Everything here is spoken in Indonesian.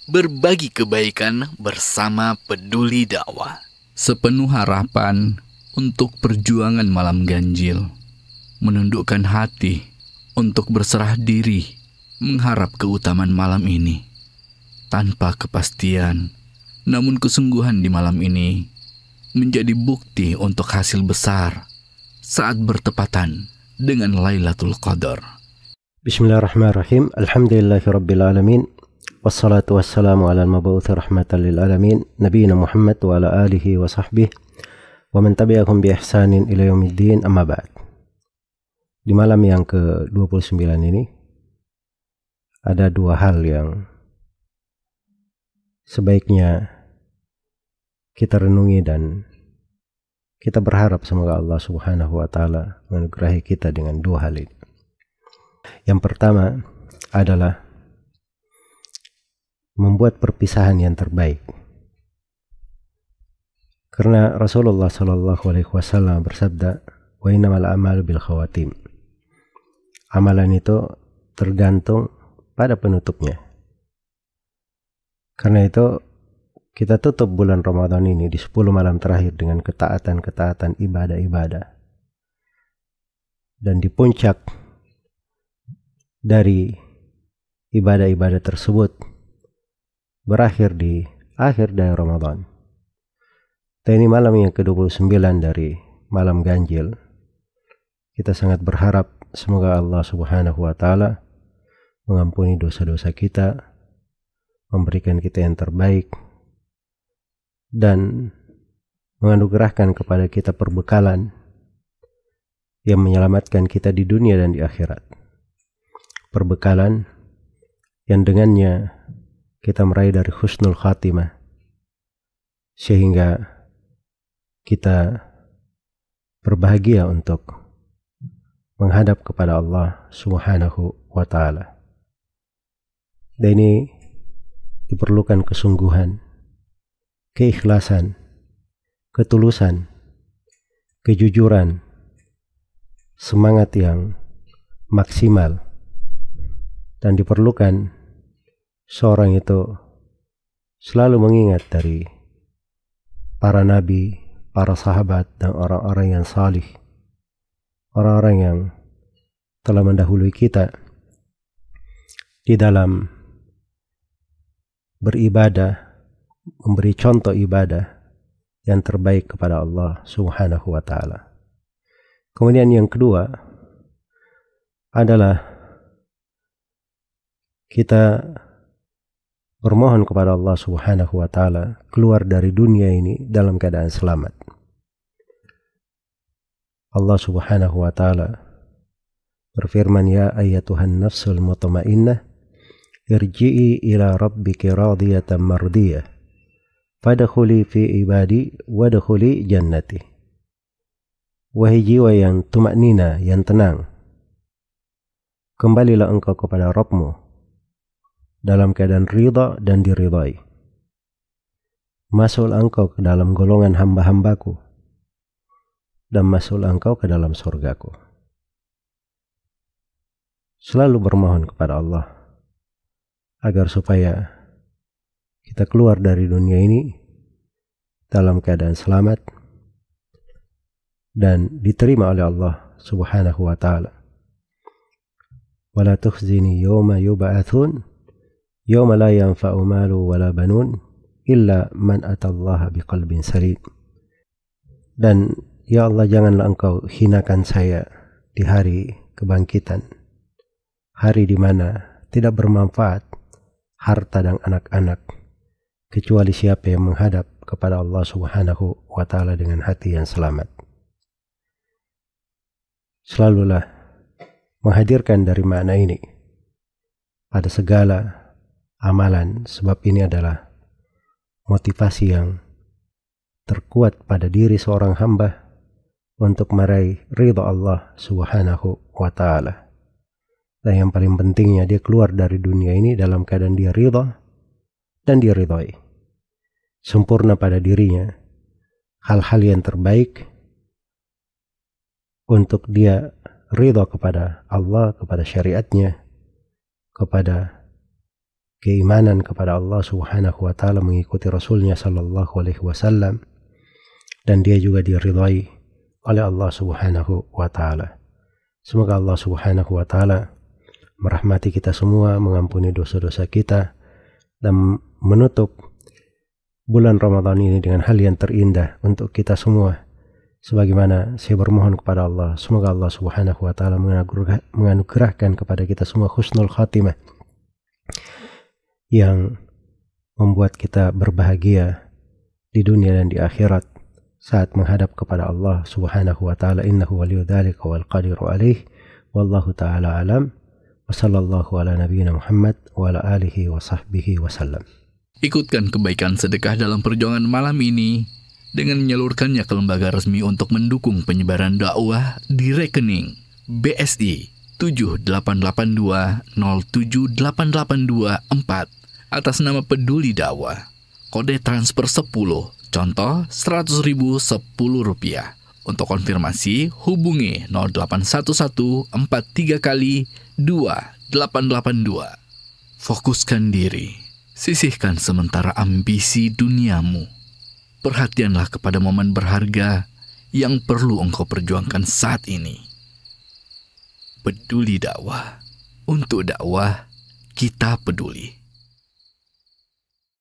berbagi kebaikan bersama Peduli Dakwah. Sepenuh harapan untuk perjuangan malam ganjil, menundukkan hati untuk berserah diri, mengharap keutamaan malam ini. Tanpa kepastian, namun kesungguhan di malam ini menjadi bukti untuk hasil besar saat bertepatan dengan Lailatul Qadar. Bismillahirrahmanirrahim. Alhamdulillahirrabbilalamin. Wassalatu wassalamu ala al-mab'uthi rahmatan lil alamin, nabiyina Muhammad wa ala alihi wa sahbihi wa man tabi'ahum bi ihsanin ila yaumiddin, amma ba'd. Di malam yang ke-29 ini ada dua hal yang sebaiknya kita renungi dan kita berharap semoga Allah Subhanahu wa taala menganugerahi kita dengan dua hal ini. Yang pertama adalah membuat perpisahan yang terbaik. Karena Rasulullah sallallahu alaihi wasallam bersabda, "Wa innamal a'malu bil khawatim." Amalan itu tergantung pada penutupnya. Karena itu kita tutup bulan Ramadan ini di 10 malam terakhir dengan ketaatan-ketaatan ibadah-ibadah. Dan di puncak dari ibadah-ibadah tersebut berakhir di akhir dari Ramadan. Dan ini malam yang ke-29 dari malam ganjil. Kita sangat berharap semoga Allah Subhanahu wa taala mengampuni dosa-dosa kita, memberikan kita yang terbaik, dan menganugerahkan kepada kita perbekalan yang menyelamatkan kita di dunia dan di akhirat. Perbekalan yang dengannya kita meraih dari husnul khatimah, sehingga kita berbahagia untuk menghadap kepada Allah Subhanahu wa ta'ala. Dan ini diperlukan kesungguhan, keikhlasan, ketulusan, kejujuran, semangat yang maksimal, dan diperlukan seorang itu selalu mengingat dari para nabi, para sahabat, dan orang-orang yang salih, orang-orang yang telah mendahului kita di dalam beribadah, memberi contoh ibadah yang terbaik kepada Allah Subhanahu wa ta'ala. Kemudian yang kedua adalah kita bermohon kepada Allah Subhanahu wa ta'ala keluar dari dunia ini dalam keadaan selamat. Allah Subhanahu wa ta'ala berfirman, "Ya ayyatuhan nafsul mutmainnah, irji'i ila rabbiki radiyatan mardiyah, fadkhuli fi ibadi wadkhuli jannati." Wahai jiwa yang tumaknina, yang tenang, kembalilah engkau kepada Rabbmu dalam keadaan ridha dan diridhai. Masuklah engkau ke dalam golongan hamba-hambaku, dan masuklah engkau ke dalam surgaku. Selalu bermohon kepada Allah agar supaya kita keluar dari dunia ini dalam keadaan selamat dan diterima oleh Allah Subhanahu wa ta'ala. "Wala tukhzini yawma yub'atsun yawma la yanfa'u malu wala banun illa man atallaha biqalbin salim." Dan ya Allah, janganlah engkau hinakan saya di hari kebangkitan, hari di mana tidak bermanfaat harta dan anak-anak kecuali siapa yang menghadap kepada Allah Subhanahu wa ta'ala dengan hati yang selamat. Selalulah menghadirkan dari makna ini pada segala amalan, sebab ini adalah motivasi yang terkuat pada diri seorang hamba untuk meraih ridha Allah Subhanahu wa ta'ala. Dan yang paling pentingnya, dia keluar dari dunia ini dalam keadaan dia ridha dan diridhai. Sempurna pada dirinya hal-hal yang terbaik untuk dia ridha kepada Allah, kepada syariatnya, kepada keimanan kepada Allah Subhanahu wa taala, mengikuti Rasulnya sallallahu alaihi wasallam, dan dia juga diridhai oleh Allah Subhanahu wa taala. Semoga Allah Subhanahu wa taala merahmati kita semua, mengampuni dosa-dosa kita, dan menutup bulan Ramadan ini dengan hal yang terindah untuk kita semua. Sebagaimana saya bermohon kepada Allah, semoga Allah Subhanahu wa taala menganugerahkan kepada kita semua husnul khatimah yang membuat kita berbahagia di dunia dan di akhirat saat menghadap kepada Allah Subhanahu wa taala. Innahu waliyyu dzalika wal qadiru alaih. Wallahu taala alam. Wa sallallahu ala nabiyyina Muhammad wa ala alihi wa sahbihi wasallam. Ikutkan kebaikan sedekah dalam perjuangan malam ini dengan menyalurkannya ke lembaga resmi untuk mendukung penyebaran dakwah di rekening BSI 7882078824 atas nama Peduli Dakwah. Kode transfer 10, contoh 100.000 Rp10. Untuk konfirmasi hubungi 081143 kali 2882. Fokuskan diri, sisihkan sementara ambisi duniamu. Perhatianlah kepada momen berharga yang perlu engkau perjuangkan saat ini. Peduli Dakwah. Untuk dakwah, kita peduli.